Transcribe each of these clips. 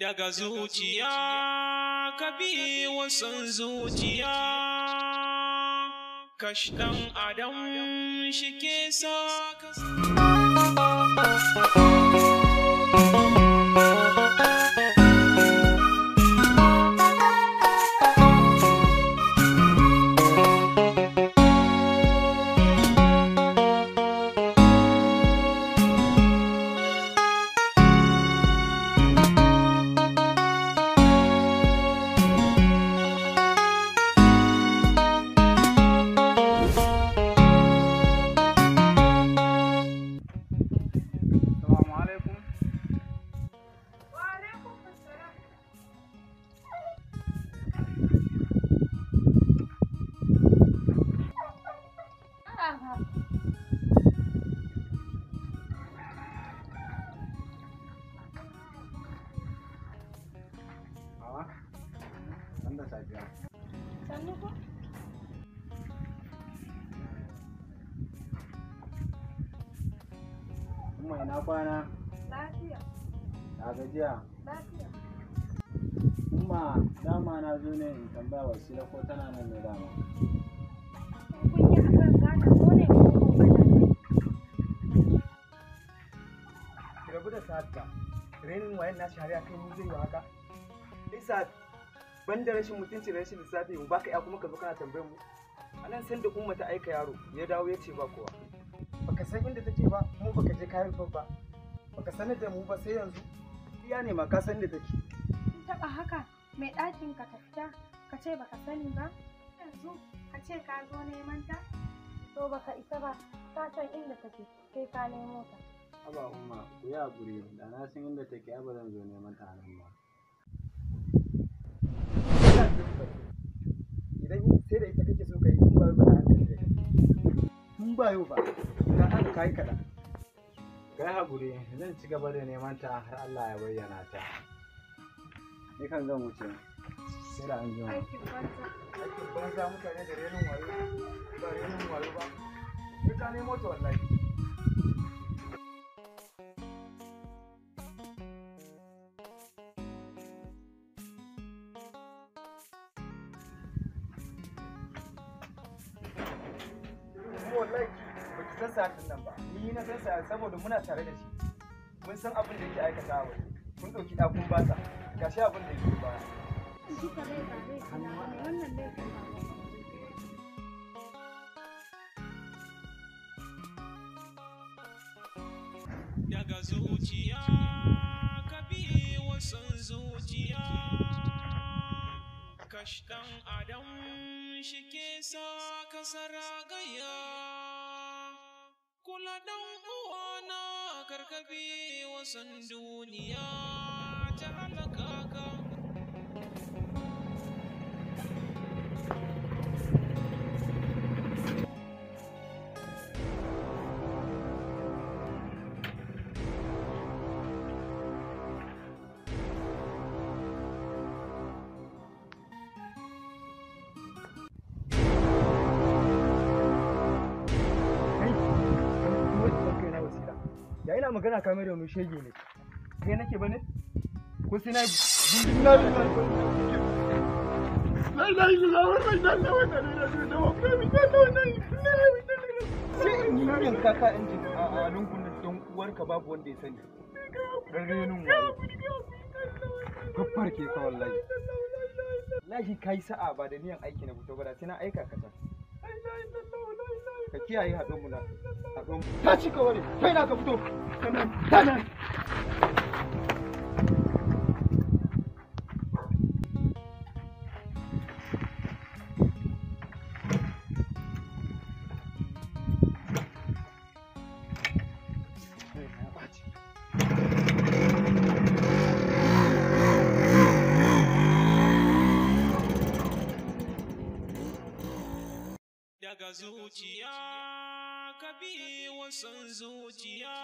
Daga zuciya ka bi wasan zuciya, kash ɗan adam shi ke sa ka Kuma ina kwana? Lafiya. Na gajiya? Lafiya. Kuma dama na zo ne in tambaya Wasila ko tana nan ne dama. Kun yi akan zata zo ne ko kuma ta kai? Ki rabu da sa'adka. Renin wayan na shari'a kai ni zai yi haka. Isa ban da rashin mutunci da rashin lissafi mu baka ya kuma ka zo kana tambayar mu. Anan san da umma ta aika yaro ya dawo ya ce ba kowa. Baka san inda take ba kuma baka je kayan ba. Baka sanar da mu ba sai yanzu. Iya ne ma ka san da take. Kun taɓa haka mai ɗakin ka ta fita ka ce baka sani ba? Yanzu ka ce ka zo neman ta? To baka isa ba, ka san inda take sai ka nemo ta. Haba umma, ku yi haƙuri, da na san inda take ai ba zan zo neman ta nan ba. Idan sai da ita kake so ka yi tun ba ba da hankali da tun ba yau ba ka an kai kaɗan. Kai haƙuri, zan ci gaba da neman ta har Allah ya bayyana ta. Ni kan zan wuce. Sai da an jima. Aikin banza. Aikin banza mutane da renin wayo ba renin wayo ba. Sai ka nemo ta wallahi. Wallahi ba ki san sa'adin nan ba, ni na san sa'adin saboda muna tare da shi, mun san abin da yake aikata a waje, kun ɗauki ɗakun basa, ga shi abin da yake baya. Duka dai ba zai kana ba ne wannan laifin ba. daga zuciya ka bi wasan zuciya, kash ɗan adam shi ke sa ka saragaya. Kula ɗan uwana karkabi wasan duniya ta halaka ka. Ya ina magana kamar da wani shege ne, kai nake bane? Ko sai na sai in kaka injin a lungun don uwarka babu wanda ya sani. Renin wayo. Gaffar ke ka wallahi. Wallahi kai sa'a ba da niyan aiki na fito ba da sai na aika ka can. Ka kiyaye haɗon mu na haɗon ta ci ka wani kai na ka fito tanan daga zuciya ka bi wasan zuciya.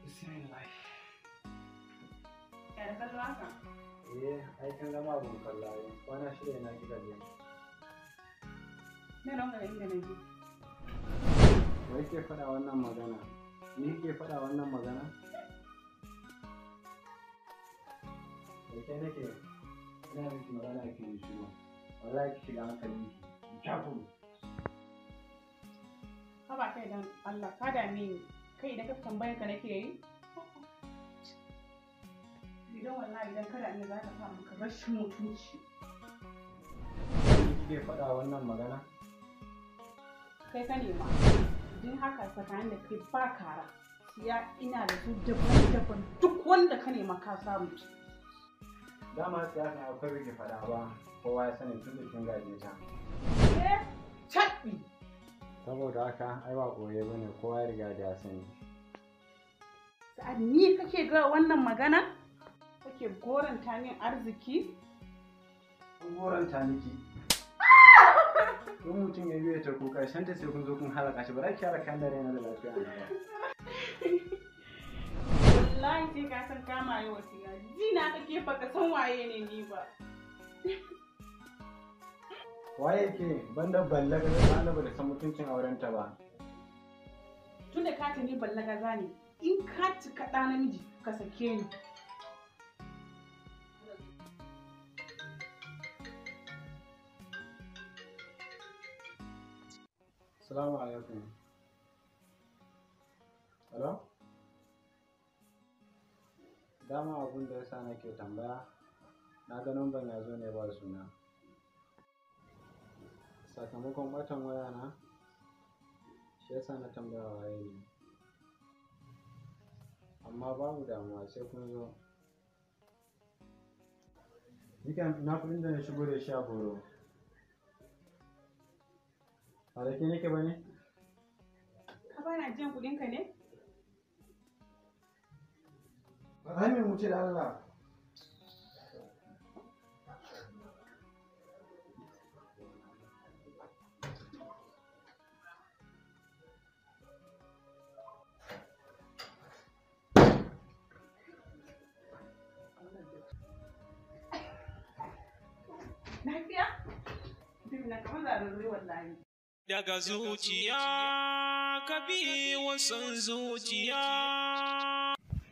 Bismillah. Ya da kallo haka? Ai kan zama abun kallaye. Kwana shida na gidan ne. Me nan ga inda nake? Wai ke faɗa wannan magana? Ni ke faɗa wannan magana? Da ke nake ina miki magana ki yi shiru. Wallahi ki shiga hankali ki. Kyafu. Haba kai dan Allah ka dame ni. Kai idan ka tambayar ka nake yi? Idan wallahi idan kada ne za ka sa maka rashin mutunci. Kike faɗa wannan magana? Kai ka nema. Idan haka tsakanin da kai ba kara. Siya ina da su daban-daban duk wanda ka nema ka samu. Dama sai aka akwai rike faɗa ba. Kowa ya sani tun da kin gaje ta. Chaɗi! Saboda haka ai ba koye bane kowa ya riga da ya sani. Sa'ad ni kake ga wannan magana? Kake goranta min arziki? An goranta miki. Don mutum ya biya ta ku karshen ta sai kun zo kun halaka shi ba za ki halaka kan da raina da lafiya ne ba. Wallahi sai ka san kama yi wasiya. Jina kake baka san waye ne ni ba. Waye ke banda ballaga da ba da san mutuncin aurenta ba. Tunda ka ta ni ballaga zane in ka cika ɗa namiji ka sake ni. Assalamu alaikum. Hello? Dama abun da yasa nake tambaya na ga numban ya zo ne ba suna. Sakamakon batan waya na shi yasa na tambaya waye ne. Amma babu damuwa sai kun zo. Nikan na kudin da na shigo da shi a boro. Ba da ke nake ba ne? Ka bana jin kuɗinka ne? Ai mai wuce da Allah. Lafiya? Duk na kamar zarurri wallahi. Daga zuciya ka bi wasan zuciya.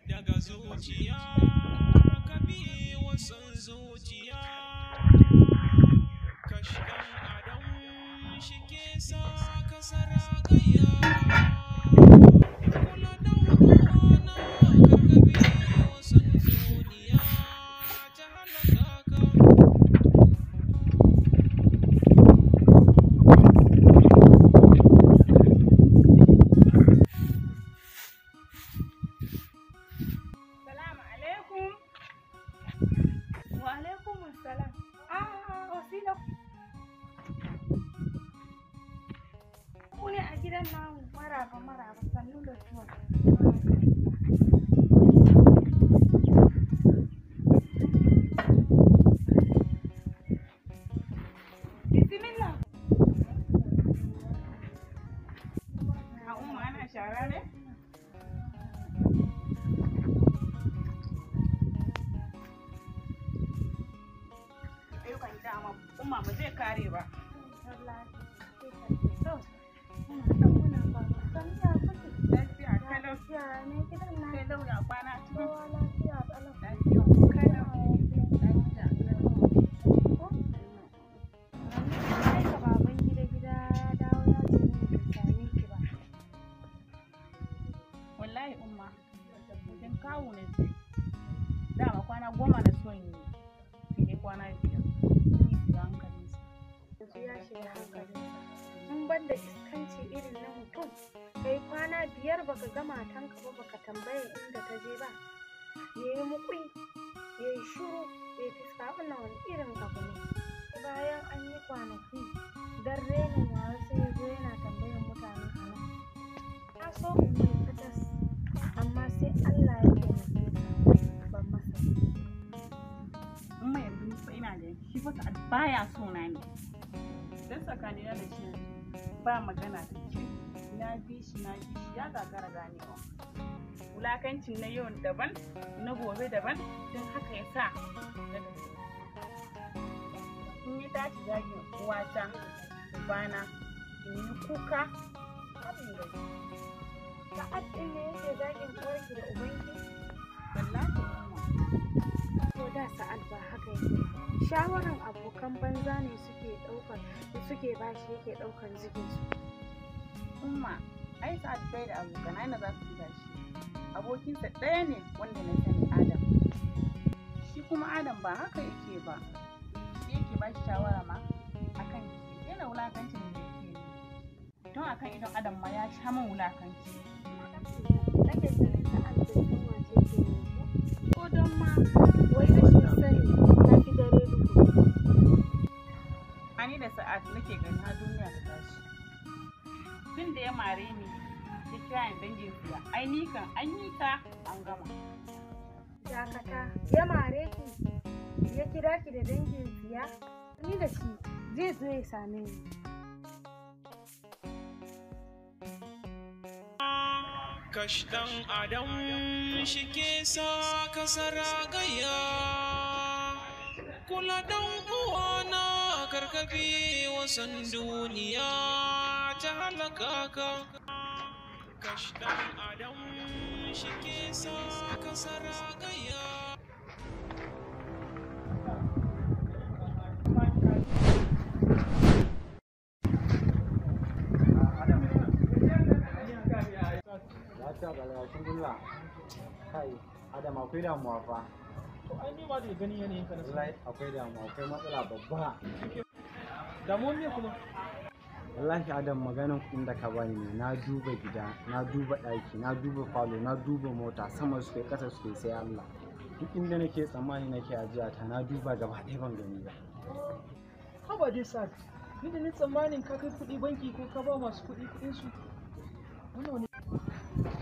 Daga zuciya ka bi wasan zuciya. Kashkan adam shi ke sa ka saragaya. Kula da wana ka bi wasan duniya ta halaka ka. Gidan namu maraba sannu da zuwa. Bismillah. A umma ana shara ne? Ayyukan gida amma umma ba zai kare ba. wallahi umma wajen kawo na je dama kwana 10 na son yi sai dai kwana 5 sun yi shiga hankalinsa. Yanzu ya shiga hankalinsa. In ban da iskanci irin na mutum, kai kwana 5 baka ga matanka ba baka tambaya inda ta je ba. Ya yi mukui, ya yi shuru, ya yi fiska wannan wani irin abu ne. Bayan an yi kwanaki, dan renin wayo sai ya zo yana tambayar mutane a nan. Na so in mai fatas, amma sai Allah ya taimake ban masa. Umma yanzu ni fa ina da shi fa Sa'ad baya so na ne. Dan tsakanina da shi ba magana da ke. Na bi shi ya gagara ganewa. Wulakancin na yau daban, na gobe daban, don haka ya sa in yi tashi zagin uwata, ubana, in yi kuka, abin da Sa'ad ɗin ne yake zagin uwarki da ubanki? wallahi umma. Ko da Sa'ad ba haka yake. Shawaran abokan banza ne suke bashi yake ɗaukar zigin su. Umma, ai Sa'ad bai da abokanai na za su bi shi. Abokinsa ɗaya ne wanda na sani Adam. Shi kuma Adam ba haka yake ba. Shi yake ba shi shawara ma akan yana wulakancin da yake yi. Don akan idon Adam ma ya sha man wulakanci. Nake ganin Sa'ad bai san wace ke yi ba. Ko don ma wai rashin sani ya fi dare duhu. Ani da Sa'ad nake gani har duniya ta tashi. Tun da ya mare ni ya kira ni dangin siya, ai ni kan an yi ta an gama. Dakata, ya mare ki, ya kira ki da dangin siya, ni da shi zai zo ya same ni. Kash ɗan Adam shi ke sa kasara gaya, kula ɗan uwana karkabi wasan duniya ta halaka ka. Kash ɗan Adam shi ke sa kasara gaya. Kai, Adam akwai damuwa fa. To ai ni ma da gani yanayin ka na Wallahi akwai damuwa, akwai matsala babba. damuwar me kuma? Wallahi Adam maganin kuɗin da ka bani ne, na duba gida, na duba ɗaki, na duba falo, na duba mota, sama suke ƙasa suke sai Allah. Duk inda nake tsammani nake ajiya ta na duba gaba ɗaya ban gani ba. Haba dai sa ni da ni tsammanin ka kai kuɗi banki ko ka ba masu kuɗi kuɗin su. Wannan ne.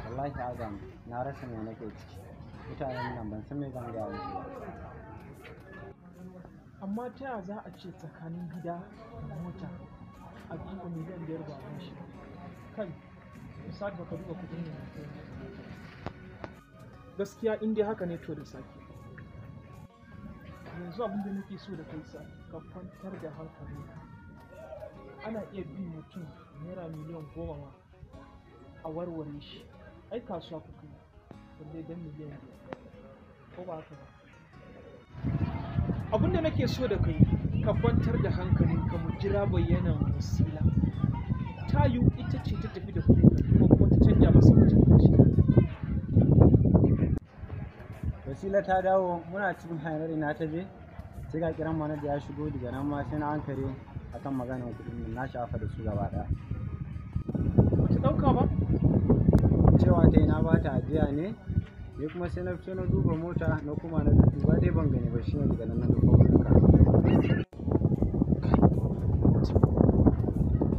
Wallahi Adam na rasa me nake ciki. Mutanen nan ban san me zan gaya musu ba. Amma ta yaya za a ce tsakanin gida da mota a duba miliyan 5 ba a shi? Kai, misali baka duba kuɗin ne. Gaskiya in dai haka ne to da sake. Yanzu abin da nake so da kai sa ka kwantar da hankali. Ana iya bin mutum naira miliyan 10 ma a warware shi. Ai kasuwa kuka yi, balle dan miliyan 5. Ko ba haka ba? Abin da nake so da kai ka kwantar da hankalinka mu jira bayyanan wasila. Ta yiwu ita ce ta tafi da kuɗin ko kuma ta canja masa wajen kashi. Wasila ta dawo, muna cikin hanyar ina ta je, sai ga kiran mana da ya shigo daga nan ma sai na hankare akan maganar kuɗin nan na shafa da su gaba ɗaya. Bata ɗauka ba? Cewa ta na ba ta ajiya ne, ni kuma sai na fito na duba mota na kuma na duba dai ban gani ba, shi ne daga nan na duba wurinka.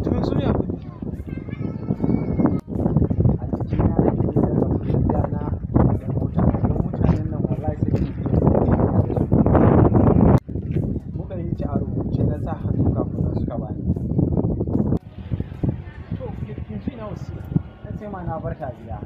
To yanzu ne abu. A cikin na ake da kuɗin na da mota, don mutanen nan wallahi sai su muka yi ci a rubuce na sa hannu kafin nan suka bani. To yanzu ina wasila. Na ce ma na bar ta a gida.